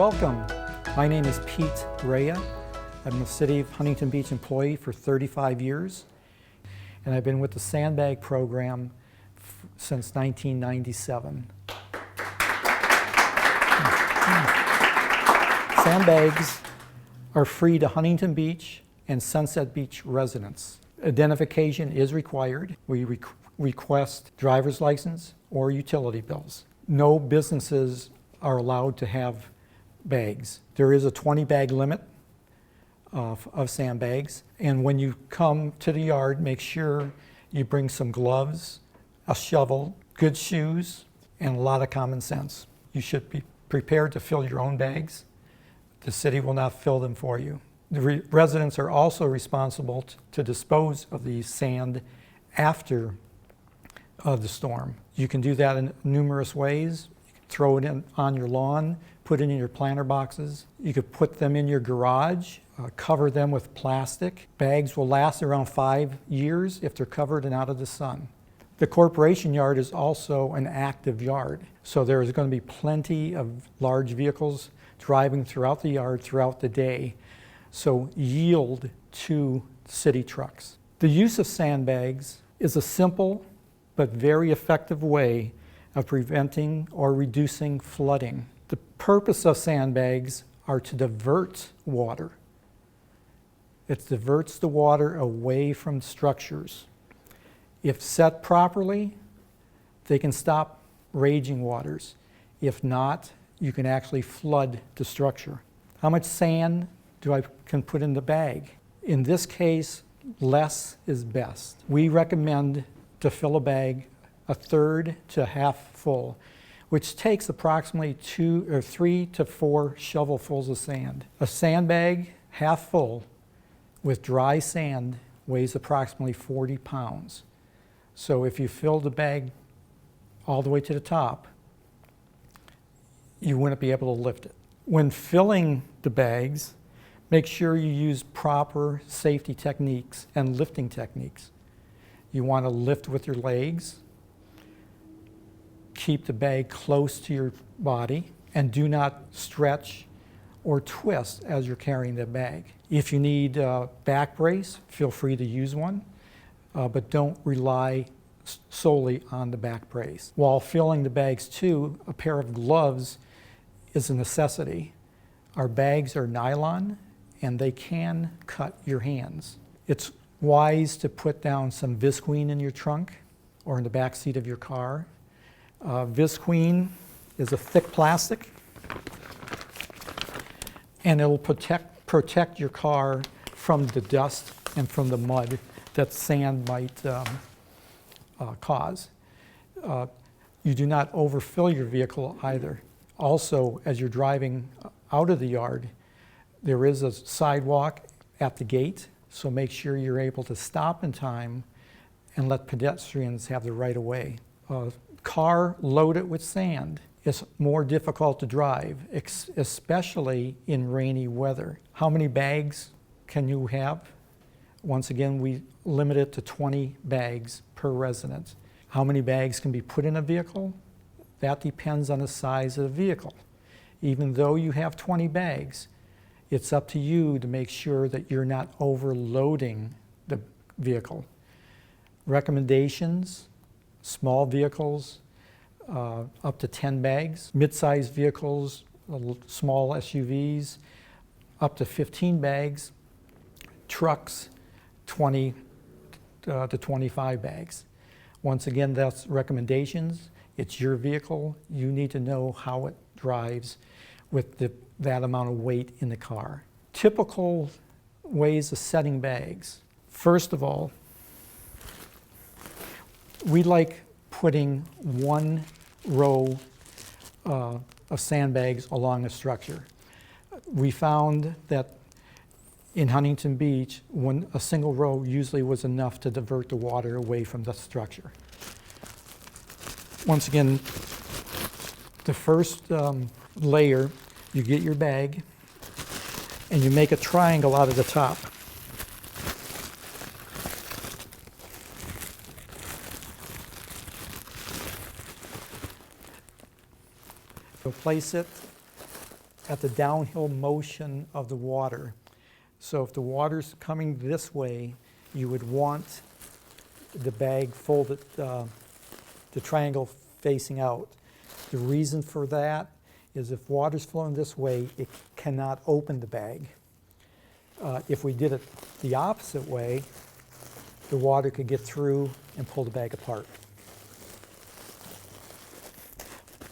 Welcome. My name is Pete Rhea. I'm a City of Huntington Beach employee for 35 years, and I've been with the Sandbag program since 1997. Sandbags are free to Huntington Beach and Sunset Beach residents. Identification is required. We request driver's license or utility bills. No businesses are allowed to have bags. There is a 20 bag limit of sandbags, and when you come to the yard, make sure you bring some gloves, a shovel, good shoes, and a lot of common sense. You should be prepared to fill your own bags. The city will not fill them for you. The residents are also responsible to dispose of the sand after the storm. You can do that in numerous ways. You can throw it on your lawn, put it in your planter boxes. You could put them in your garage, cover them with plastic. Bags will last around 5 years if they're covered and out of the sun. The corporation yard is also an active yard, so there is going to be plenty of large vehicles driving throughout the yard throughout the day, so yield to city trucks. The use of sandbags is a simple but very effective way of preventing or reducing flooding. The purpose of sandbags are to divert water. It diverts the water away from structures. If set properly, they can stop raging waters. If not, you can actually flood the structure. How much sand can put in the bag? In this case, less is best. We recommend to fill a bag 1/3 to half full, which takes approximately 3 to 4 shovelfuls of sand. A sandbag half full with dry sand weighs approximately 40 pounds. So if you fill the bag all the way to the top, you wouldn't be able to lift it. When filling the bags, make sure you use proper safety techniques and lifting techniques. You want to lift with your legs, keep the bag close to your body, and do not stretch or twist as you're carrying the bag. If you need a back brace, feel free to use one, but don't rely solely on the back brace. While filling the bags too, a pair of gloves is a necessity. Our bags are nylon and they can cut your hands. It's wise to put down some Visqueen in your trunk or in the back seat of your car. Visqueen is a thick plastic, and it will protect your car from the dust and from the mud that sand might cause. You do not overfill your vehicle either. Also, as you're driving out of the yard, there is a sidewalk at the gate, so make sure you're able to stop in time and let pedestrians have the right of way. A car loaded with sand is more difficult to drive, especially in rainy weather. How many bags can you have? Once again, we limit it to 20 bags per resident. How many bags can be put in a vehicle? That depends on the size of the vehicle. Even though you have 20 bags, it's up to you to make sure that you're not overloading the vehicle. Recommendations: small vehicles, up to 10 bags. Mid-sized vehicles, small SUVs, up to 15 bags. Trucks, 20 to 25 bags. Once again, that's recommendations. It's your vehicle. You need to know how it drives with that amount of weight in the car. Typical ways of setting bags. First of all, we like putting one row of sandbags along a structure. We found that in Huntington Beach, a single row usually was enough to divert the water away from the structure. Once again, the first layer, you get your bag and you make a triangle out of the top. You'll place it at the downhill motion of the water. So if the water's coming this way, you would want the bag folded, the triangle facing out. The reason for that is if water's flowing this way, it cannot open the bag. If we did it the opposite way, the water could get through and pull the bag apart.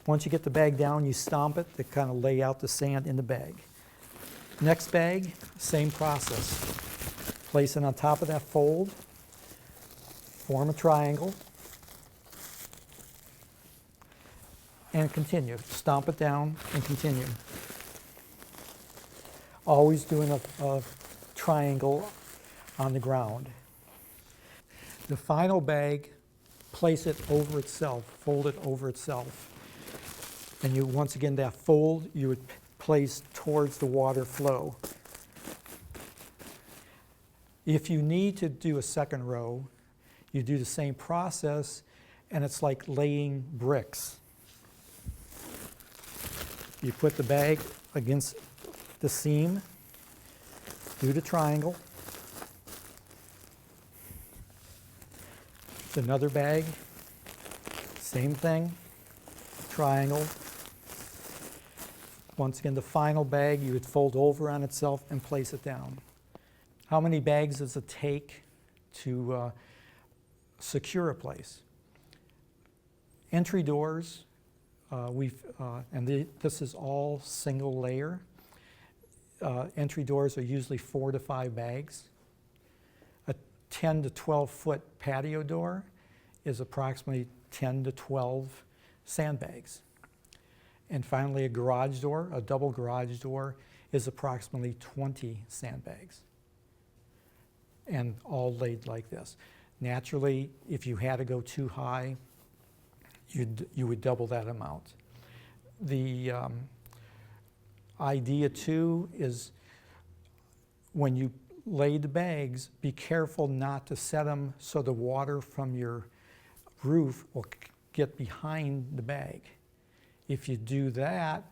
Once you get the bag down, you stomp it to kind of lay out the sand in the bag. Next bag, same process. Place it on top of that fold, form a triangle, and continue. Stomp it down and continue. Always doing a triangle on the ground. The final bag, place it over itself, fold it over itself. And you, once again, that fold you would place towards the water flow. If you need to do a second row, you do the same process, and it's like laying bricks. You put the bag against the seam, do the triangle, another bag, same thing, triangle. Once again, the final bag you would fold over on itself and place it down. How many bags does it take to secure a place? Entry doors, this is all single layer. Entry doors are usually 4 to 5 bags. A 10 to 12 foot patio door is approximately 10 to 12 sandbags. And finally, a garage door, a double garage door, is approximately 20 sandbags. And all laid like this. Naturally, if you had to go too high, you would double that amount. The idea too is when you lay the bags, be careful not to set them so the water from your roof will get behind the bag. If you do that,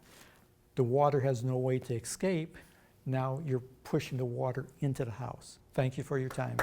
the water has no way to escape. Now you're pushing the water into the house. Thank you for your time.